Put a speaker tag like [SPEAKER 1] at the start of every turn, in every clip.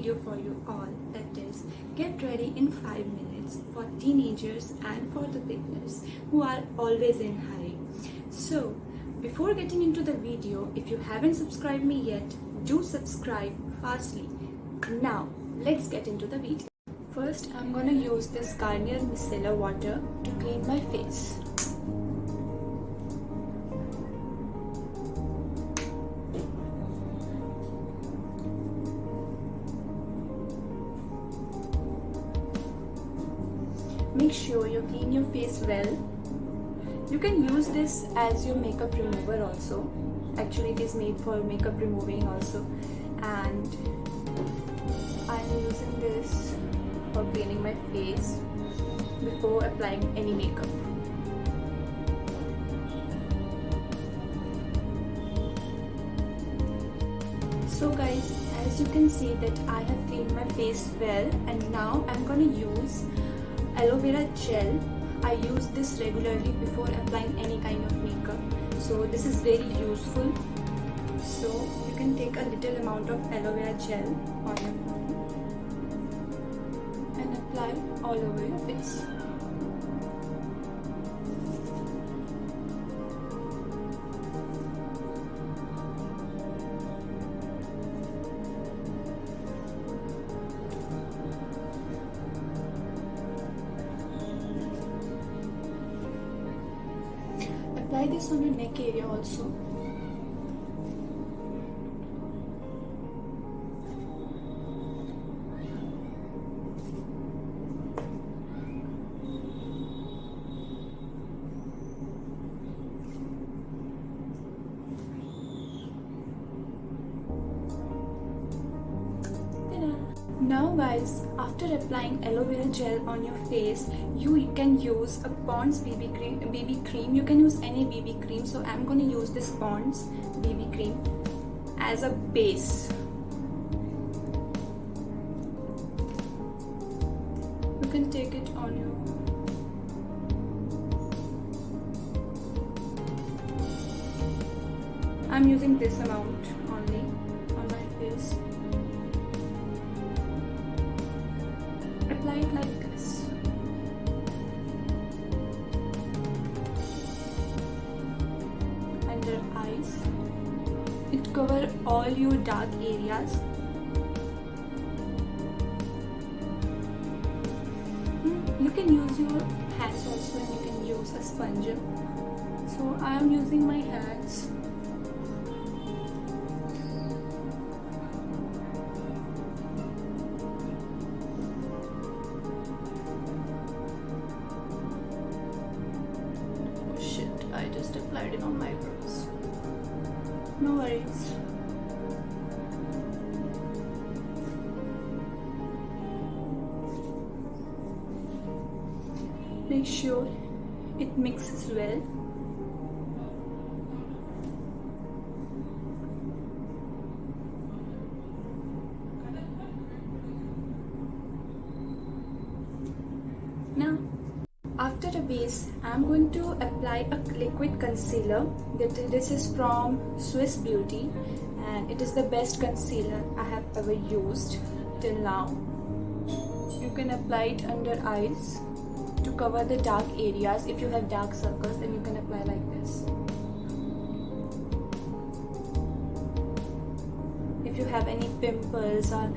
[SPEAKER 1] video for you all, that is, get ready in 5 minutes for teenagers and for the beginners who are always in hurry. So before getting into the video, if you haven't subscribed me yet, do subscribe fastly. Now let's get into the video. First, I'm gonna use this Garnier micellar water to clean my face. Make sure you clean your face well. You can use this as your makeup remover also. Actually, it is made for makeup removing also. And I'm using this for cleaning my face before applying any makeup. So guys, as you can see that I have cleaned my face well, and now I'm gonna use Aloe Vera Gel. I use this regularly before applying any kind of makeup. So this is very useful. So you can take a little amount of Aloe Vera Gel on your body and apply all over your face. Apply this on your neck area also. Now guys, after applying aloe vera gel on your face, you can use a Pond's BB cream. You can use any BB cream. So I'm going to use this Pond's BB cream as a base. You can take it on your I'm using this amount only on my face. Apply it like this. Under eyes. It covers all your dark areas. You can use your hands also, and you can use a sponge. So I am using my hands. I just applied it on my eyebrows. No worries. Make sure it mixes well. Now, after the base, I'm going to apply a liquid concealer. This is from Swiss Beauty, and it is the best concealer I have ever used till now. You can apply it under eyes to cover the dark areas. If you have dark circles, then you can apply like this. If you have any pimples or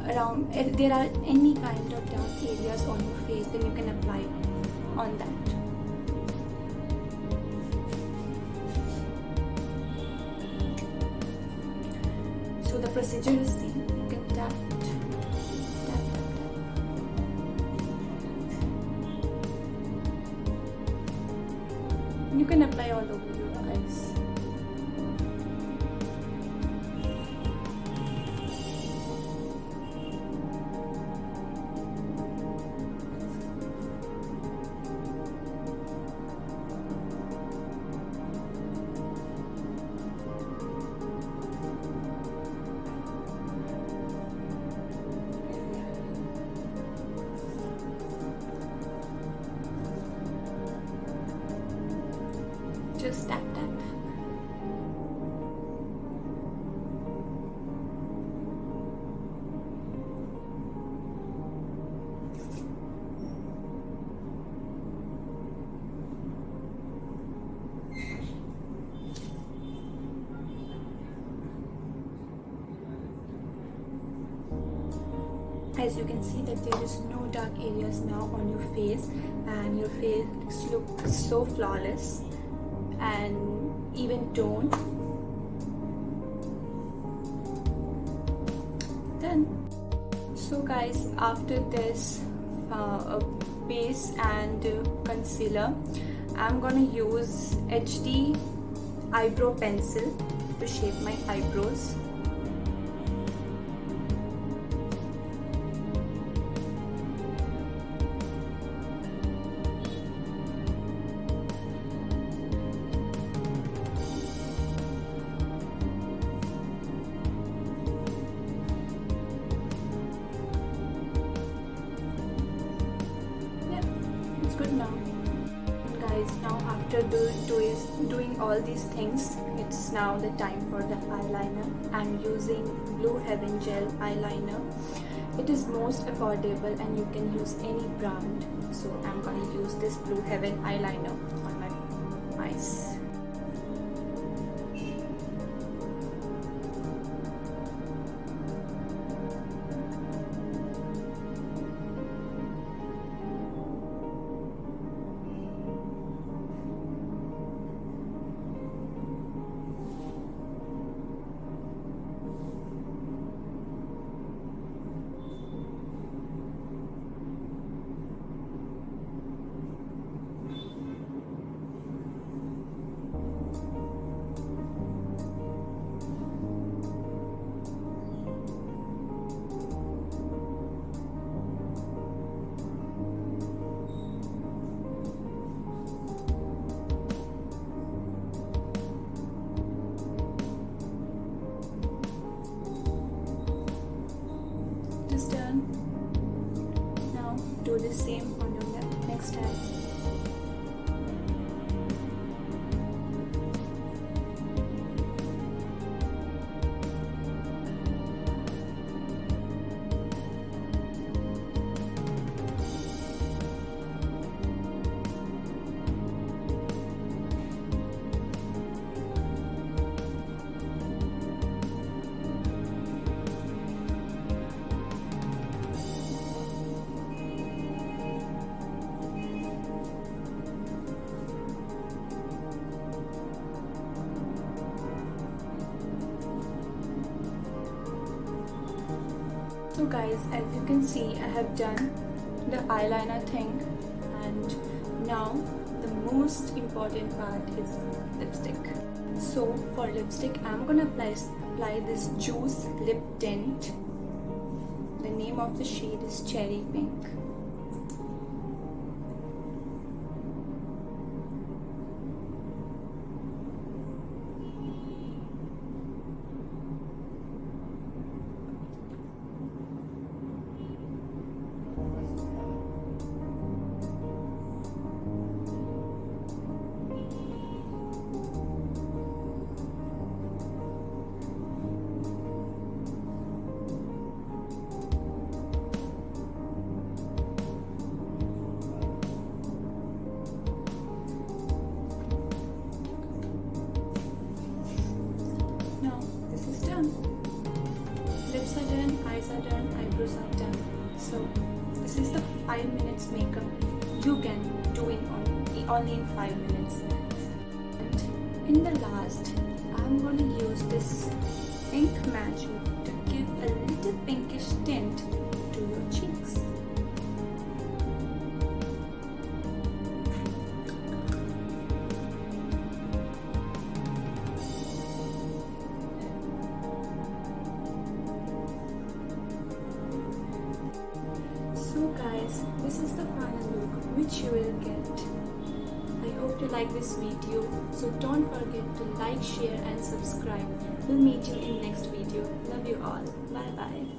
[SPEAKER 1] around, if there are any kind of dark areas on your face, then you can apply on that. So the procedure is same. You can tap it, tap, tap, tap. You can apply all over your eyes. Just As you can see that there is no dark areas now on your face, and your face looks so flawless and even toned. Done. So guys, after this base and concealer, I'm gonna use HD eyebrow pencil to shape my eyebrows. Good now. Guys, now after doing all these things, it's now the time for the eyeliner. I'm using Blue Heaven Gel eyeliner. It is most affordable and you can use any brand. So I'm gonna use this Blue Heaven eyeliner on my eyes. Done. Now do the same on your next eye. So guys, as you can see, I have done the eyeliner thing, and now the most important part is lipstick. So for lipstick, I'm gonna apply this Juice Lip Tint. The name of the shade is Cherry Pink. Lips are done, eyes are done, eyebrows are done. So this is the 5 minutes makeup you can do it only in 5 minutes. And in the last, I'm going to use this Pink Magic to give a little pinkish tint to your cheeks. So guys, this is the final look which you will get. I hope you like this video, so don't forget to like, share and subscribe. We'll meet you in next video. Love you all. Bye bye.